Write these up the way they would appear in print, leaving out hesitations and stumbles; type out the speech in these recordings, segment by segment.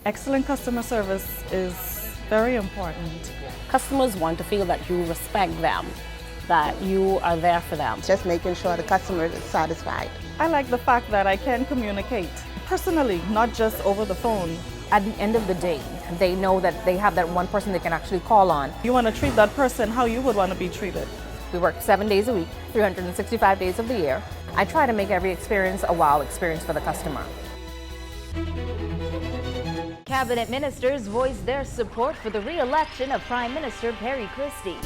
Excellent customer service is very important. Customers want to feel that you respect them, that you are there for them. Just making sure the customer is satisfied. I like the fact that I can communicate personally, not just over the phone. At the end of the day, they know that they have that one person they can actually call on. You want to treat that person how you would want to be treated. We work 7 days a week, 365 days of the year. I try to make every experience a wow experience for the customer. Cabinet ministers voiced their support for the re-election of Prime Minister Perry Christie.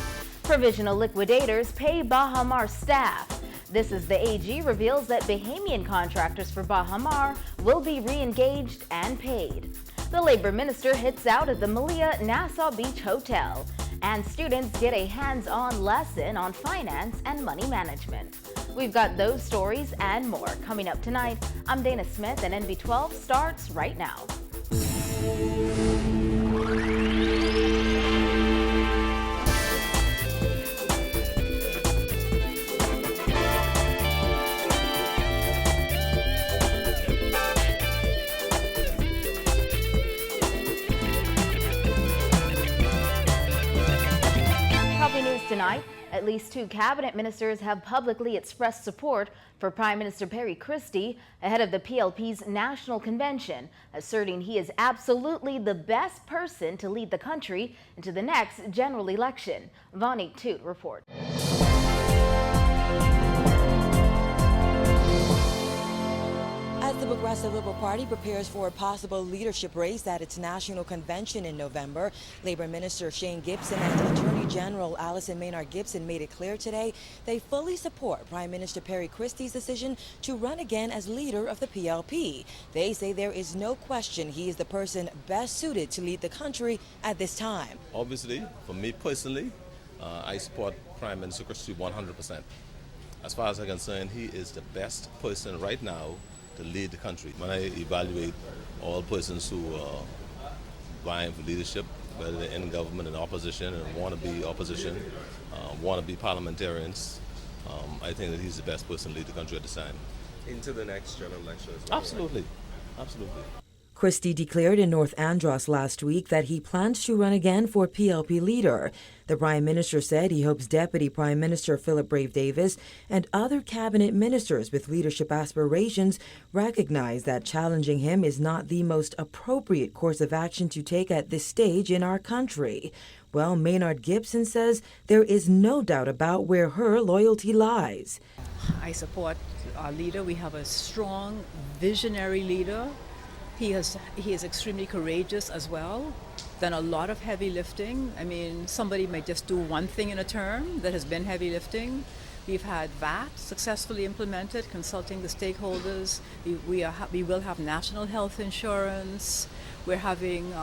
Provisional liquidators pay Baha Mar staff. This is the AG reveals that Bahamian contractors for Baha Mar will be re-engaged and paid. The labor minister hits out at the Malia Nassau Beach Hotel. And students get a hands-on lesson on finance and money management. We've got those stories and more coming up tonight. I'm Dana Smith, and NB12 starts right now. Helping news tonight. At least 2 cabinet ministers have publicly expressed support for Prime Minister Perry Christie ahead of the PLP's national convention, asserting he is absolutely the best person to lead the country into the next general election. Vonnie Toot reports. As the Progressive Liberal Party prepares for a possible leadership race at its national convention in November, Labor Minister Shane Gibson and Attorney General Allison Maynard Gibson made it clear today they fully support Prime Minister Perry Christie's decision to run again as leader of the PLP. They say there is no question he is the person best suited to lead the country at this time. Obviously, for me personally, I support Prime Minister Christie 100%. As far as I'm concerned, he is the best person right now to lead the country. When I evaluate all persons who are vying for leadership, whether they're in government and opposition and want to be opposition, want to be parliamentarians, I think that he's the best person to lead the country at this time. Into the next general election as well. Absolutely, absolutely. Christie declared in North Andros last week that he plans to run again for PLP leader. The Prime Minister said he hopes Deputy Prime Minister Philip Brave Davis and other cabinet ministers with leadership aspirations recognize that challenging him is not the most appropriate course of action to take at this stage in our country. Well, Maynard Gibson says there is no doubt about where her loyalty lies. I support our leader. We have a strong, visionary leader. He is extremely courageous as well, done a lot of heavy lifting. I mean, somebody might just do one thing in a term that has been heavy lifting. We've had VAT successfully implemented, consulting the stakeholders. We will have national health insurance. We're having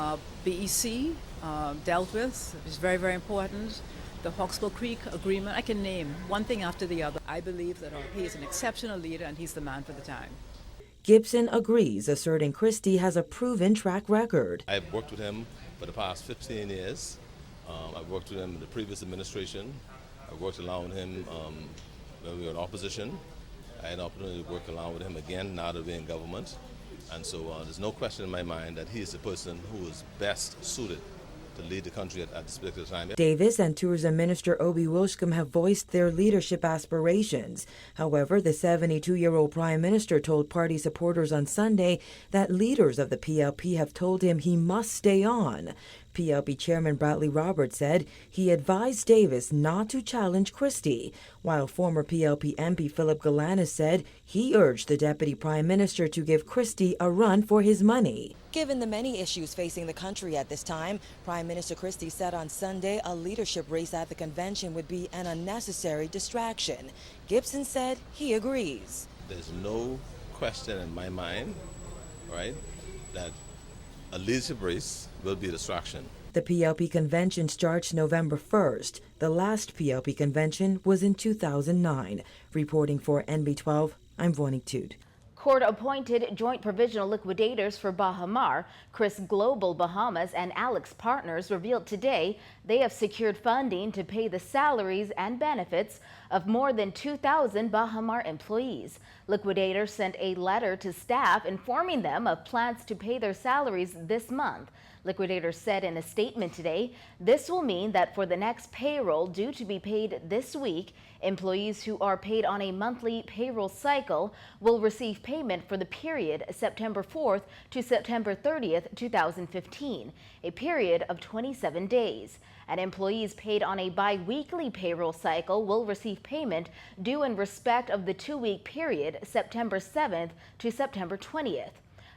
BEC dealt with, which is very, very important. The Hawksbill Creek Agreement, I can name one thing after the other. I believe that he is an exceptional leader and he's the man for the time. Gibson agrees, asserting Christie has a proven track record. I've worked with him for the past 15 years. I've worked with him in the previous administration. I worked along with him when we were in opposition. I had an opportunity to work along with him again now that we're in government. And so there's no question in my mind that he is the person who is best suited to lead the country at this particular time. Davis and Tourism Minister Obi Wilshcombe have voiced their leadership aspirations. However, the 72-year-old Prime Minister told party supporters on Sunday that leaders of the PLP have told him he must stay on. PLP Chairman Bradley Roberts said he advised Davis not to challenge Christie, while former PLP MP Philip Galanis said he urged the Deputy Prime Minister to give Christie a run for his money. Given the many issues facing the country at this time, Prime Minister Christie said on Sunday a leadership race at the convention would be an unnecessary distraction. Gibson said he agrees. There's no question in my mind, right, that a leadership race will be a distraction. The PLP convention starts November 1st. The last PLP convention was in 2009. Reporting for NB12, I'm Vonnie Toot. Court-appointed joint provisional liquidators for Baha Mar, Chris Global Bahamas and Alex Partners revealed today they have secured funding to pay the salaries and benefits of more than 2,000 Baha Mar employees. Liquidators sent a letter to staff informing them of plans to pay their salaries this month. Liquidators said in a statement today, this will mean that for the next payroll due to be paid this week, employees who are paid on a monthly payroll cycle will receive payment for the period September 4th to September 30th, 2015, a period of 27 days. And employees paid on a bi-weekly payroll cycle will receive payment due in respect of the 2-week period September 7th to September 20th.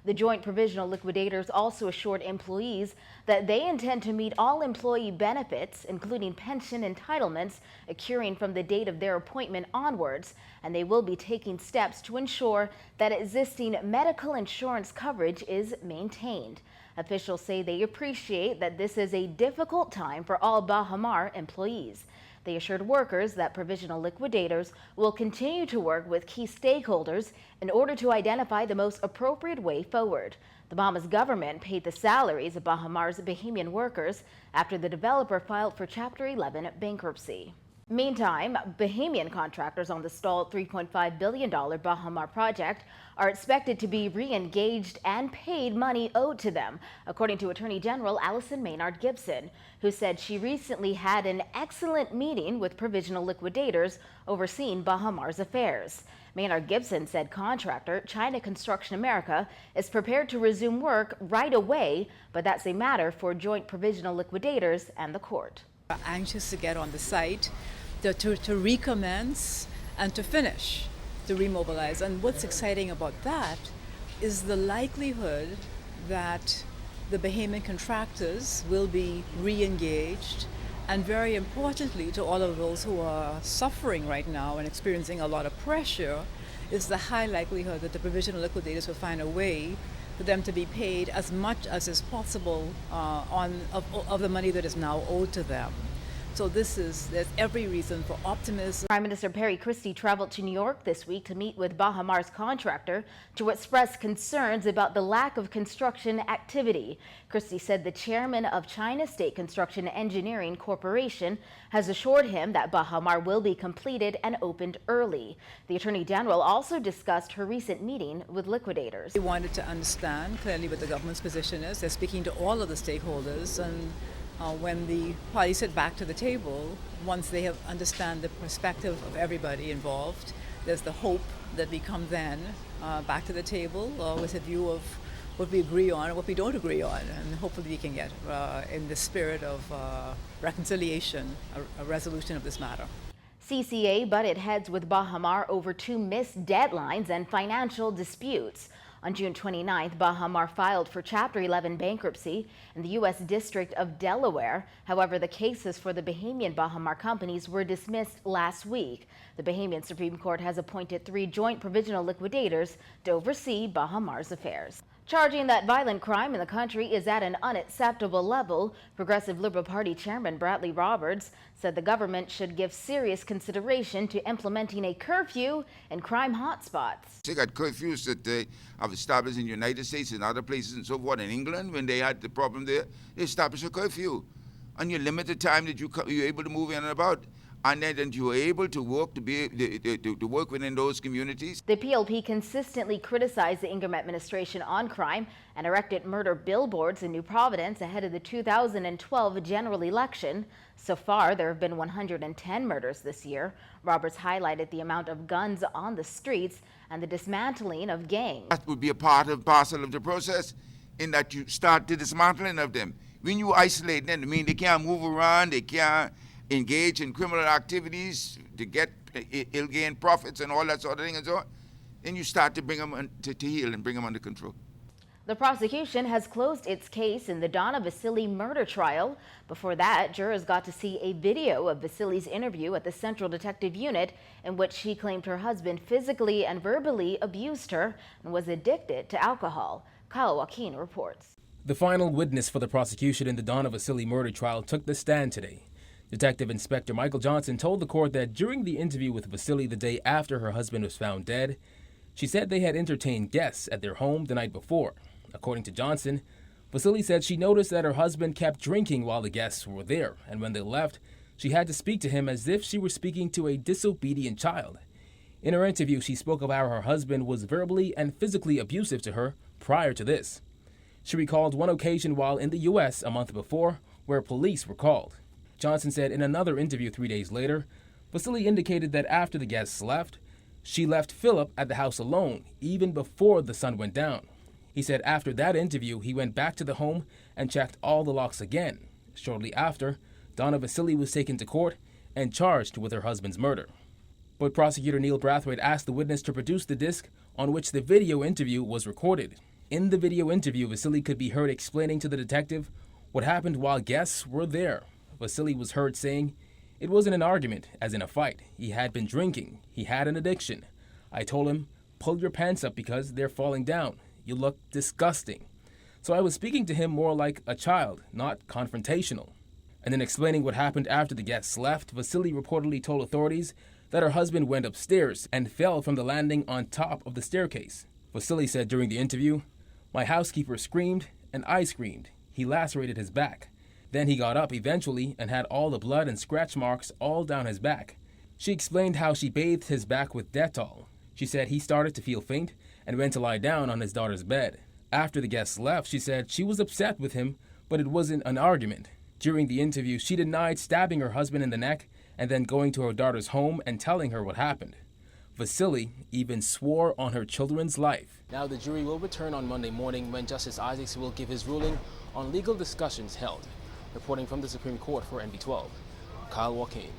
The Joint Provisional Liquidators also assured employees that they intend to meet all employee benefits, including pension entitlements, accruing from the date of their appointment onwards, and they will be taking steps to ensure that existing medical insurance coverage is maintained. Officials say they appreciate that this is a difficult time for all Baha Mar employees. They assured workers that Provisional Liquidators will continue to work with key stakeholders in order to identify the most appropriate way forward. The Bahamas government paid the salaries of Baha Mar's Bahamian workers after the developer filed for Chapter 11 bankruptcy. Meantime, Bahamian contractors on the stalled $3.5 billion Baha Mar project are expected to be re-engaged and paid money owed to them, according to Attorney General Allison Maynard Gibson, who said she recently had an excellent meeting with Provisional Liquidators overseeing Baha Mar's affairs. Maynard Gibson said contractor China Construction America is prepared to resume work right away, but that's a matter for Joint Provisional Liquidators and the court. Anxious to get on the site, to recommence and to finish, to remobilize. And what's exciting about that is the likelihood that the Bahamian contractors will be re-engaged, and very importantly to all of those who are suffering right now and experiencing a lot of pressure is the high likelihood that the Provisional Liquidators will find a way for them to be paid as much as is possible of the money that is now owed to them. So there's every reason for optimism. Prime Minister Perry Christie traveled to New York this week to meet with Baha Mar's contractor to express concerns about the lack of construction activity. Christie said the chairman of China State Construction Engineering Corporation has assured him that Baha Mar will be completed and opened early. The Attorney General also discussed her recent meeting with liquidators. They wanted to understand clearly what the government's position is. They're speaking to all of the stakeholders, and when the parties sit back to the table, once they have understand the perspective of everybody involved, there's the hope that we come then back to the table with a view of what we agree on and what we don't agree on, and hopefully we can get, in the spirit of reconciliation, a resolution of this matter. CCA butted heads with Baha Mar over 2 missed deadlines and financial disputes. On June 29th, Baha Mar filed for Chapter 11 bankruptcy in the U.S. District of Delaware. However, the cases for the Bahamian Baha Mar companies were dismissed last week. The Bahamian Supreme Court has appointed 3 joint provisional liquidators to oversee Baha Mar's affairs. Charging that violent crime in the country is at an unacceptable level, Progressive Liberal Party Chairman Bradley Roberts said the government should give serious consideration to implementing a curfew in crime hotspots. They got curfews that they have established in the United States and other places and so forth. In England, when they had the problem there, they established a curfew. And you limit the time that you're able to move in and about. And then you are able to work to work within those communities. The PLP consistently criticized the Ingham administration on crime and erected murder billboards in New Providence ahead of the 2012 general election. So far, there have been 110 murders this year. Roberts highlighted the amount of guns on the streets and the dismantling of gangs. That would be a part and parcel of the process, in that you start the dismantling of them. When you isolate them, I mean, they can't move around, they can't engage in criminal activities to get ill-gain profits and all that sort of thing and so on, then you start to bring them to heal and bring them under control. The prosecution has closed its case in the Donna Vasily murder trial. Before that, jurors got to see a video of Vasily's interview at the Central Detective Unit in which she claimed her husband physically and verbally abused her and was addicted to alcohol. Kyle Joaquin reports. The final witness for the prosecution in the Donna Vasily murder trial took the stand today. Detective Inspector Michael Johnson told the court that during the interview with Vasily the day after her husband was found dead, she said they had entertained guests at their home the night before. According to Johnson, Vasily said she noticed that her husband kept drinking while the guests were there, and when they left, She had to speak to him as if she were speaking to a disobedient child. In her interview, she spoke of how her husband was verbally and physically abusive to her prior to this. She recalled one occasion while in the U.S. a month before, where police were called. Johnson said in another interview 3 days later, Vasily indicated that after the guests left, she left Philip at the house alone, even before the sun went down. He said after that interview, he went back to the home and checked all the locks again. Shortly after, Donna Vasily was taken to court and charged with her husband's murder. But prosecutor Neil Brathwaite asked the witness to produce the disc on which the video interview was recorded. In the video interview, Vasily could be heard explaining to the detective what happened while guests were there. Vasily was heard saying, "It wasn't an argument, as in a fight. He had been drinking. He had an addiction. I told him, pull your pants up because they're falling down. You look disgusting." So I was speaking to him more like a child, not confrontational. And in explaining what happened after the guests left, Vasily reportedly told authorities that her husband went upstairs and fell from the landing on top of the staircase. Vasily said during the interview, "My housekeeper screamed and I screamed. He lacerated his back. Then he got up eventually and had all the blood and scratch marks all down his back." She explained how she bathed his back with Dettol. She said he started to feel faint and went to lie down on his daughter's bed. After the guests left, she said she was upset with him, but it wasn't an argument. During the interview, she denied stabbing her husband in the neck and then going to her daughter's home and telling her what happened. Vasily even swore on her children's life. Now the jury will return on Monday morning when Justice Isaacs will give his ruling on legal discussions held. Reporting from the Supreme Court for NB12, Kyle Joaquin.